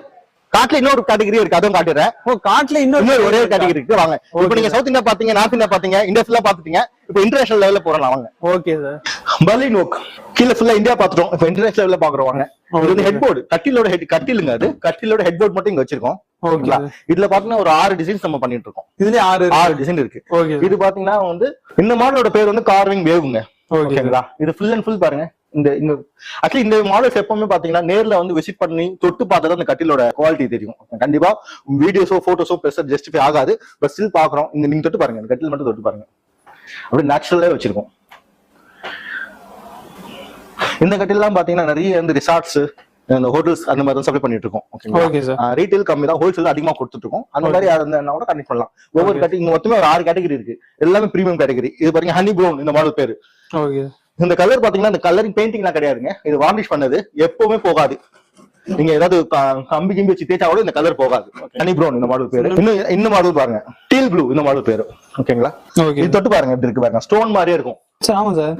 காட்ல இன்னொரு கேட்டகரி இருக்கு, அதுவும் காட்டுறேன். காட்ல இன்னொரு ஒரே கேட்டகரி இருக்கு. வாங்க. இப்போ நீங்க சவுத் இந்தியா பாத்தீங்க, நார்த் இந்தியா பாத்தீங்க, இந்தியா ஃபுல்லா பாத்துட்டீங்க. இப்போ இன்டர்நேஷனல் லெவல்ல போறோம். வாங்க. Okay sir. பர்லின் ஓக் கீழ ஃபுல்லா இந்தியா பாத்துட்டோம். இப்போ இன்டர்நேஷனல் லெவல்ல பாக்குறோம். வாங்க. இது வந்து ஹெட் போர்டு, கட்டிலுங்க. அது கட்டிலோட ஹெட் போர்டு மட்டும் இங்க வச்சிருக்கோம். ஓகேங்களா. இதுல பாத்தீங்கன்னா ஒரு 6 டிசைன்ஸ் நம்ம பண்ணிட்டு இருக்கோம். இதுல 6 டிசைன் இருக்கு. இது பாத்தீங்கன்னா வந்து இந்த மாடலோட பேர் வந்து கார்விங் வேவ்ங்க. ஓகேங்களா. இது ஃபுல் அண்ட் ஃபுல் பாருங்க. இந்த ஆக்சுவலி இந்த மாடல்ஸ் எப்பவுமே பாத்தீங்கன்னா நேர்ல வந்து விசிட் பண்ணி தொட்டு பார்த்தா அந்த கட்டிலோட குவாலிட்டி தெரியும். கண்டிப்பா வீடியோஸோ போட்டோஸோ பெருசா ஜஸ்டிஃபை ஆகாது. பட் ஸ்டில் பாக்குறோம். நீங்க தொட்டு பாருங்க, இந்த கட்டில் மட்டும் தொட்டு பாருங்க. அப்படி நேச்சுரலா வச்சிருக்கோம். இந்த கட்டில் எல்லாம் பாத்தீங்கன்னா நிறைய வந்து ரிசார்ட்ஸ் இந்த ஹோட்டல்ஸ் அந்த மாதிரி சப்ளை பண்ணிட்டு இருக்கோம். ஓகேங்களா. ரீட்டைல் கம்மி தான், ஹோல்சேல் அதிகமா கொடுத்துட்டு இருக்கோம். அந்த மாதிரி யாரும் கூட கனெக்ட் பண்ணலாம். ஒவ்வொரு கட்டில் இங்க மொத்தமே ஒரு 6 கேட்டகரி இருக்கு. எல்லாமே பிரீமியம் கேட்டகரி. இது பாருங்க ஹனி ப்ரௌன் இந்த மாடல் பேரு. இந்த கலர் பாத்தீங்கன்னா இந்த கலரிங் பெயிண்டிங் எல்லாம் கிடையாதுங்க. இது வார்னிஷ் பண்ணது, எப்பவுமே போகாது. நீங்க ஏதாவது கம்பி கிம்பி வச்சு தேய்ச்சா கூட இந்த கலர் போகாது. ஹனி ப்ரௌன் இந்த மாடல் பேரு. இன்னும் இந்த மாடல் பாருங்க டீல் ப்ளூ இந்த மாடல் பேரு. ஓகேங்களா. இது தொட்டு பாருங்க எப்படி இருக்கு பாருங்க. ஸ்டோன் மாதிரியே இருக்கும். ஆமா சார்.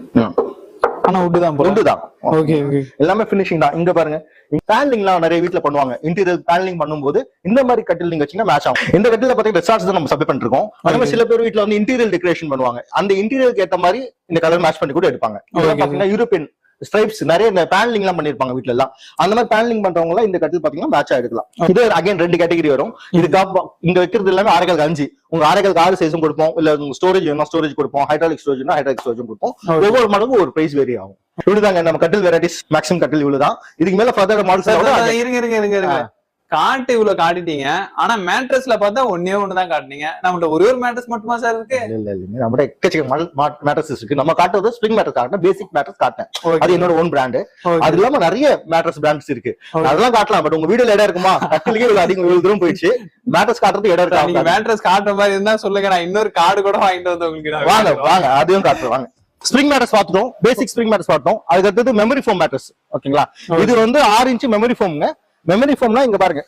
ஆனா வுட் தான். வுட் தான். Okay okay. எல்லாமே ஃபினிஷிங் தான். இங்க பாருங்க பேனலிங்லாம் நிறைய வீட்ல பண்ணுவாங்க. இன்டீரியர் பேனலிங் பண்ணும்போது இந்த மாதிரி கட்டில் நீங்க வச்சீங்கன்னா மேட்ச் ஆகும். இந்த கட்டில பாத்தீங்கன்னா ரிசார்ட்ஸ் தான் நம்ம சப்ளை பண்ணிட்டு இருக்கோம். அதே சில பேர் வீட்ல வந்து இன்டீரியர் டெக்கரேஷன் பண்ணுவாங்க. அந்த இன்டீரியருக்கு ஏத்த மாதிரி இந்த கலர் மேட்ச் பண்ணி கூட எடுப்பாங்க. பாத்தீங்கன்னா யூரோப்பியன் ஸ்ட்ரைப்ஸ் நிறைய இந்த பேனலிங் எல்லாம் பண்ணிருப்பாங்க வீட்ல எல்லாம். அந்த மாதிரி பேனலிங் பண்றவங்க எல்லாம் இந்த கட்டில் பாத்தீங்கன்னா மேட்சா எடுக்கலாம். இது அகைன் 2 கேட்டகரி வரும். இதுக்கு இங்க வைக்கிறது எல்லாமே 6x5. உங்க 6x6 சைஸும் கொடுப்போம். இல்ல உங்க ஸ்டோரேஜ் வேணும் ஸ்டோரேஜ் கொடுப்போம். ஹைட்ராலிக் ஸ்டோரேஜ்னா ஹைட்ராலிக் ஸ்டோரேஜ் கொடுப்போம். ஒவ்வொரு மடங்கு ஒரு பிரைஸ் வேரி ஆகும். இவ்வளவுதாங்க நம்ம கட்டில் வெரைட்டிஸ். மேக்ஸிமம் கட்டில் இவ்வளவுதான். இதுக்கு மேல ஃபர்தர் மாடல்ஸ் இருங்க. காட்டு இவ்வளவு காட்டிட்டீங்க. ஆனா மேட்ரஸ்ல பார்த்தா ஒண்ணு தான் காட்டுனீங்க. நம்மள்ட்ட ஒரே ஒரு மேட்ரஸ் மட்டுமா சார் இருக்கு? இல்ல நம்ம எக்கச்சக்க மேட்ரஸ் இருக்கு. நம்ம காட்டுறது ஸ்ப்ரிங் மேட்ரஸ் காட்டினா பேசிக் மேட்ரஸ் காட்டேன். அது என்னோட ஓன் பிராண்ட். அது இல்லாம நிறைய மேட்ரஸ் பிராண்ட்ஸ் இருக்கு. அதெல்லாம் காட்டலாம். பட் உங்க வீடியோல இடம் இருக்குமா? கட்டிலுக்கே இவ்வளவு தூரம் போயிடுச்சு. மேட்ரஸ் காட்டுறது இடம் இருக்கா? நீங்க மேட்ரஸ் காட்டுற மாதிரி இருந்தா சொல்லுங்க. நான் இன்னொரு கார்டு கூட வாங்கிட்டு வந்து உங்களுக்கு வாங்க அதையும் காட்டுறேன். வாங்க. ஸ்ப்ரிங் மேட்ரஸ் பார்த்துட்டோம். பேசிக் ஸ்ப்ரிங் மேட்ரஸ் பார்த்தோம். அதுக்கு அடுத்தது மெமரி ஃபோம் மேட்ரஸ். ஓகேங்களா. இது வந்து 6 இன்ச் மெமரி ஃபோம்ங்க. மெமரி ஃபோம்னா இங்க பாருங்க.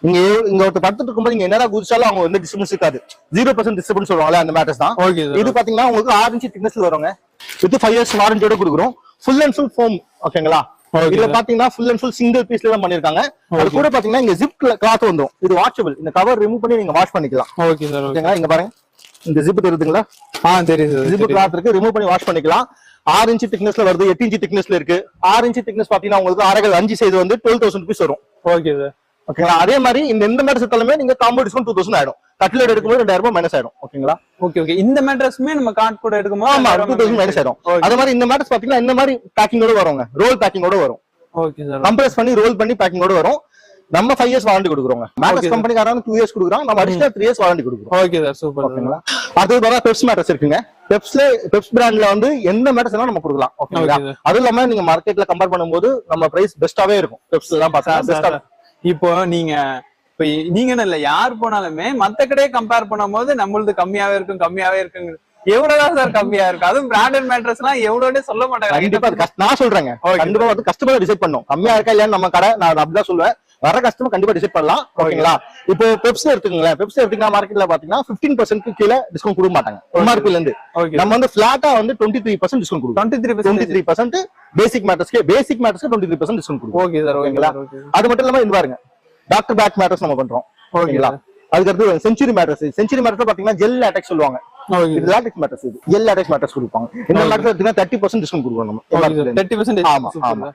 இங்க ஒருத்தர் படுத்துட்டு இருக்கும்போது நீங்க என்னடா குதிச்சாலும் அவங்க வந்து டிஸ்டர்பன்ஸ் இருக்காது. 0% டிஸ்டர்பன்ஸ் சொல்லுவாங்களே அந்த மேட்டர்ஸ் தான். இது பாத்தீங்கன்னா உங்களுக்கு 6 இன்ச் திக்னஸ்ல வருங்க. இது 5 இயர்ஸ் வாரண்டியோட கொடுக்குறோம். Full and full foam. ஓகேங்களா. இதுல பாத்தீங்கன்னா ஃபுல் அண்ட் ஃபுல் சிங்கிள் பீஸ்ல தான் பண்ணிருக்காங்க. அது கூட பாத்தீங்கன்னா இங்க ஜிப் கிளாத் வந்துரும். இது வாஷபிள். இந்த கவர் ரிமூவ் பண்ணி நீங்க வாஷ் பண்ணிக்கலாம். ஓகேங்களா. இங்க பாருங்க இந்த ஜிப் தெரியுதுங்களா? தெரியுது. ஜிப் கிளாத் இருக்கு. ரிமூவ் பண்ணி வாஷ் பண்ணிக்கலாம். 6 இன்ச் திக்னஸ்ல வருது. 8 இன்ச் திக்னஸ்ல இருக்கு. 6 இன்ச் திக்னஸ் பாத்தீங்கன்னா உங்களுக்கு 6x5 சைஸ் வந்து 12,000 rupees வரும். Okay sir. ஓகேங்களா. அதே மாதிரி இந்த மேட்ரஸ் எடுத்தாலுமே நீங்க காம்போ டிஸ்கவுண்ட் 2,000 ஆயிடும். கட்லெட் எடுக்கும்போது 2,000 ரூபாய் மைனஸ் ஆயிடும். ஓகேங்களா. ஓகே. இந்த மேட்ரஸ்மே நம்ம கார்ட் கூட எடுக்கும்போது ஆமா 2,000 மைனஸ் ஆயிடும். அதே மாதிரி இந்த மேட்ரஸ் பாத்தீங்கன்னா இந்த மாதிரி பேக்கிங்கோட வருங்க. ரோல் பேக்கிங்கோட வரும். Okay sir. கம்ப்ரஸ் பண்ணி ரோல் பண்ணி பேக்கிங்கோட வரும். நம்ம 5 இயர்ஸ் வாரண்டி கொடுக்குறோம். மேட்ரஸ் கம்பெனிக்காரங்க 2 இயர்ஸ் கொடுக்குறாங்க. நம்ம அடிஷனல் 3 இயர்ஸ் வாரண்டி கொடுக்குறோம். Okay sir. சூப்பர். ஓகேங்களா. அடுத்து பார்த்தா பெப்ஸ் மேட்ரஸ் இருக்குங்க. பெப்ஸ் பிராண்ட்ல வந்து எந்த மேட்ரஸ் வேணா நம்ம கொடுக்கலாம். ஓகேங்களா. அது இல்லாம நீங்க மார்க்கெட்ல கம்பேர் பண்ணும்போது நம்ம பிரைஸ் பெஸ்டாவே இருக்கும். பெப்ஸ் தான் பார்த்தா இப்போ நீங்க இல்ல யார் போனாலுமே மத்த கடையை கம்பேர் பண்ணும்போது நம்மளது கம்மியாவே இருக்கும். எவ்வளவுதான் சார் கம்மியா இருக்கு? அதுவும் பிராண்டட் மேட்ரஸ் எல்லாம் எவ்வளவுனே சொல்ல மாட்டாங்க. கண்டிப்பா நான் சொல்றேங்க. கண்டிப்பா வந்து கஸ்டமர் டிசைட் பண்ணும் கம்மியா இருக்கா இல்லையான்னு நம்ம கடை. நான் அப்படிதான் சொல்லுவேன். வர கஸ்டமர் கண்டிப்பா டிசைட் பண்ணலாம். ஓகேங்களா? இப்போ பெப்சி எடுத்துக்கங்களேன். பெப்சி எடுத்தீங்கன்னா மார்க்கெட்ல பாத்தீங்கன்னா 15% கீழே டிஸ்கவுண்ட் கொடுக்க மாட்டாங்க எம்ஆர்பில இருந்து. நம்ம வந்து பிளாட்டா வந்து 23% டிஸ்கவுண்ட் கொடுக்கும். 23% பேசிக் மேட்டர்ஸ்க்கு 23% டிஸ்கவுண்ட் கொடுக்கும். Okay sir. ஓகேங்களா? அது மட்டும் இல்லாம இது பாருங்க, டாக்டர் பேக் மேட்டர்ஸ் நம்ம பண்றோம். ஓகேங்களா? அதுக்கடுத்து செஞ்சுரி மேட்டர்ஸ் பாத்தீங்கன்னா ஜெல் லேட்டெக்ஸ் சொல்லுவாங்க. இது லேட்டெக்ஸ் மேட்டர்ஸ், இது ஜெல் லேட்டெக்ஸ் மேட்டர்ஸ் கொடுப்பாங்க. இந்த மேட்டர்ஸ் எடுத்தீங்கன்னா 30% டிஸ்கவுண்ட் கொடுப்போம் நம்ம. 30%. ஆமா ஆமா.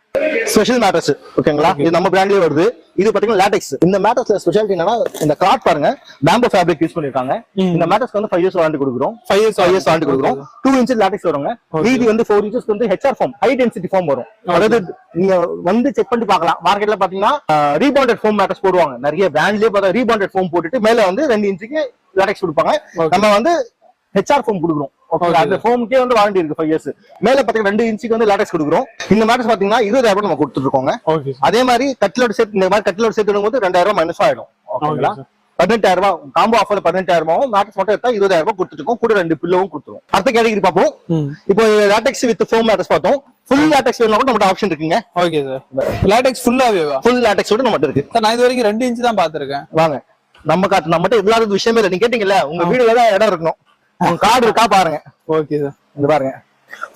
ஸ்பெஷல் மேட்டர்ஸ் ஓகேங்களா? இது நம்ம பிராண்ட்லயே வருது. இது பாத்தீங்கன்னா லேட்டெக்ஸ். இந்த மேட்டர்ஸ்ல ஸ்பெஷாலிட்டி என்னன்னா, இந்த கிளாத் பாருங்க, பேம்போ ஃபேப்ரிக் யூஸ் பண்ணிருக்காங்க. இந்த மேட்டர்ஸ்க்கு வந்து 5 இயர்ஸ் வாரண்டி கொடுக்குறோம். 5 இயர்ஸ் வாரண்டி கொடுக்குறோம். 2 இன்ச் லேட்டெக்ஸ் வருங்க. மீதி வந்து 4 இன்ச்சஸ் வந்து HR foam, high density foam வரும். அதாவது நீங்க வந்து செக் பண்ணி பார்க்கலாம். மார்க்கெட்ல பாத்தீங்கன்னா ரீபாண்டட் ஃபோம் மேட்டர்ஸ் போடுவாங்க. நிறைய பிராண்ட்லயே பார்த்தா ரீபாண்டட் ஃபோம் போட்டுட்டு மேல வந்து 2 இன்ச்சுக்கு லேட்டெக்ஸ் கொடுப்பாங்க. நம்ம வந்து ஹெச்ஆர் ஃபோம் கொடுக்குறோம். அந்த ஃபோமுக்கே வந்து வாரண்டி இருக்கு 5 இயர்ஸ். மேல பாத்தீங்கன்னா 2 இன்ச்சுக்கு வந்து லேட்டெக்ஸ் கொடுக்குறோம். இந்த மேட்டர்ஸ் பாத்தீங்கன்னா 20,000 நம்ம கொடுத்துட்டு இருக்கோங்க. அதே மாதிரி கட்லோட செட், இந்த மாதிரி கட்லோட செட் எடுக்கும்போது 2,000 மைனஸ் ஆயிடும். ஓகேங்களா? 18,000 காம்போ ஆஃபர்ல 18,000 மேட்டர்ஸ் மட்டும் எடுத்தா 20,000 கொடுத்துட்டு இருக்கோம். கூட 2 பில்லோவும் கொடுத்துருவோம். அடுத்த கேட்டகரி பார்ப்போம். இப்போ லேட்டெக்ஸ் வித் ஃபோம் மேட்டர்ஸ் பார்த்தோம். ஃபுல் லேட்டெக்ஸ் வேணும்னா கூட நம்ம ஆப்ஷன் இருக்குங்க. Okay sir. லேட்டெக்ஸ் ஃபுல்லாவேவா? ஃபுல் லேட்டெக்ஸோட நம்மட்ட இருக்கு சார். நான் இது வரைக்கும் 2 இன்ச் தான் பாத்துர்க்கேன். வாங்க நம்மகிட்ட இல்லாத விஷயமே இல்லை. நீங்க கேட்டீங்கல்ல, உங்க வீடுல தான் இடம் இருக்கணும். உங்க கார்டு இருக்கா பாருங்க. Okay sir. இந்த பாருங்க,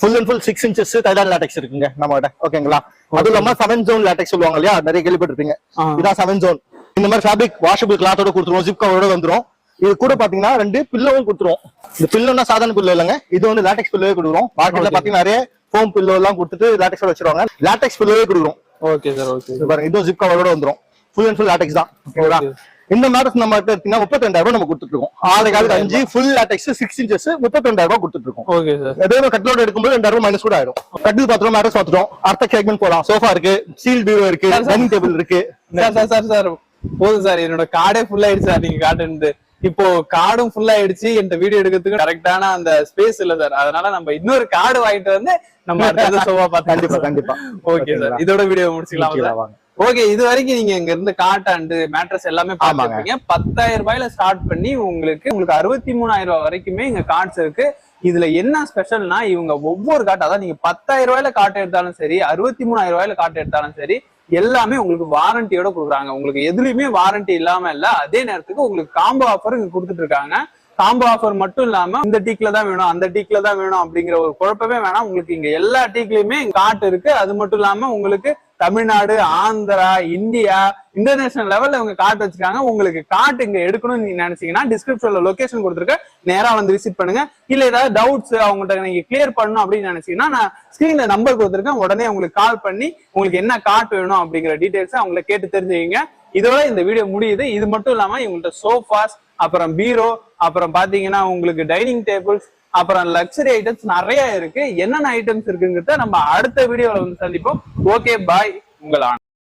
ஃபுல் அண்ட் ஃபுல் 6 இன்ச்சஸ் தைலான் லேட்டெக்ஸ் இருக்குங்க நம்ம கிட்ட. ஓகேங்களா? அது இல்லாம 7 ஜோன் லேட்டெக்ஸ் சொல்லுவாங்க இல்லையா, நிறைய கேள்விப்பட்டிருப்பீங்க. இதான் 7 ஜோன். இந்த மாதிரி ஃபேப்ரிக் வாஷபிள் கிளாத்தோட கொடுத்துருவோம். ஜிப் கவரோட வந்துரும். இது கூட பாத்தீங்கன்னா 2 பில்லோவும் கொடுத்துருவோம். இந்த பில்லோனா சாதாரண பில்லோ இல்லைங்க, இது வந்து லேட்டெக்ஸ் பில்லோவே கொடுக்குறோம். மார்க்கெட்ல பாத்தீங்கன்னா நிறைய ஃபோம் பில்லோ எல்லாம் கொடுத்துட்டு லேட்டெக்ஸோட வச்சிருவாங்க. லேட்டெக்ஸ் பில்லோவே கொடுக்குறோம். Okay sir. ஓகே. பாருங்க, இதுவும் ஜிப் கவரோட வந்துரும். ஃபுல் அண்ட் ஃபுல் லேட்டெக்ஸ் தான். ஓகேங்களா? இந்த மேட்டர்ஸ் நம்ம எடுத்தீங்கன்னா 32,000 நம்ம கொடுத்துட்டு இருக்கோம். 6 ஃபுல் லேட்டெக்ஸ் 6 இன்ச்சஸ் 32,000 கொடுத்துட்டு இருக்கோம். Okay sir. அதே கட்லோட எடுக்கும்போது 2,000 மைனஸ் கூட ஆயிடும். கட்டில் பாத்திரம் மேட்டர்ஸ் பார்த்துட்டோம். அடுத்த செக்மெண்ட் போலாம். சோஃபா இருக்கு, ஸ்டீல் பீரோ இருக்கு, டைனிங் டேபிள் இருக்கு. சார் போதும் சார், என்னோட கார்டே ஃபுல் ஆயிடுச்சு சார். நீங்க காட்டுறது இப்போ கார்டும் ஃபுல் ஆயிடுச்சு. என்கிட்ட வீடியோ எடுக்கிறதுக்கு கரெக்டான அந்த ஸ்பேஸ் இல்ல சார். அதனால நம்ம இன்னொரு கார்டு வாங்கிட்டு வந்து நம்ம அடுத்த சோஃபா பார்த்து கண்டிப்பா. Okay sir. இதோட வீடியோ முடிச்சுக்கலாம். ஓகே, இது வரைக்கும் நீங்க இங்க இருந்து காட் அண்ட் மேட்ரஸ் எல்லாமே பாத்துருக்கீங்க. 10,000 ரூபாயில ஸ்டார்ட் பண்ணி உங்களுக்கு 63,000 ரூபாய் வரைக்குமே இங்க கார்ட்ஸ் இருக்கு. இதுல என்ன ஸ்பெஷல்னா, இவங்க ஒவ்வொரு காட், அதாவது நீங்க 10,000 ரூபாயில காட் எடுத்தாலும் சரி, 63,000 ரூபாயில காட் எடுத்தாலும் சரி, எல்லாமே உங்களுக்கு வாரண்டியோட கொடுக்குறாங்க. உங்களுக்கு எதுலயுமே வாரண்டி இல்லாம இல்ல. அதே நேரத்துக்கு உங்களுக்கு காம்போ ஆஃபர் இங்க கொடுத்துட்டு இருக்காங்க. காம்போ ஆஃபர் மட்டும் இல்லாம இந்த டீக்ல தான் வேணும், அந்த டீக்ல தான் வேணும் அப்படிங்கிற ஒரு குழப்பமே வேணாம். உங்களுக்கு இங்க எல்லா டீக்லயுமே காட் இருக்கு. அது மட்டும் இல்லாம உங்களுக்கு தமிழ்நாடு, ஆந்திரா, இந்தியா, இன்டர்நேஷனல் லெவல்ல இவங்க கார்டு வச்சிருக்காங்க. உங்களுக்கு கார்டு இங்க எடுக்கணும்னு நீங்க நினைச்சீங்கன்னா டிஸ்கிரிப்ஷன்ல லொகேஷன் கொடுத்துருக்க, நேரா வந்து விசிட் பண்ணுங்க. இல்ல ஏதாவது டவுட்ஸ் அவங்கள்ட்ட நீங்க கிளியர் பண்ணணும் அப்படின்னு நினைச்சீங்கன்னா, நான் ஸ்கிரீன்ல நம்பர் கொடுத்துருக்கேன். உடனே உங்களுக்கு கால் பண்ணி உங்களுக்கு என்ன கார்டு வேணும் அப்படிங்கிற டீடைல்ஸ் அவங்களை கேட்டு தெரிஞ்சுக்கீங்க. இதோட இந்த வீடியோ முடியுது. இது மட்டும் இல்லாம இவங்கள்ட்ட சோஃபாஸ், அப்புறம் பீரோ, அப்புறம் பாத்தீங்கன்னா உங்களுக்கு டைனிங் டேபிள்ஸ், அப்புறம் லக்ஸரி ஐட்டம்ஸ் நிறைய இருக்கு. என்னென்ன ஐட்டம்ஸ் இருக்குங்கிறத நம்ம அடுத்த வீடியோல வந்து சந்திப்போம். ஓகே, பாய். உங்கள்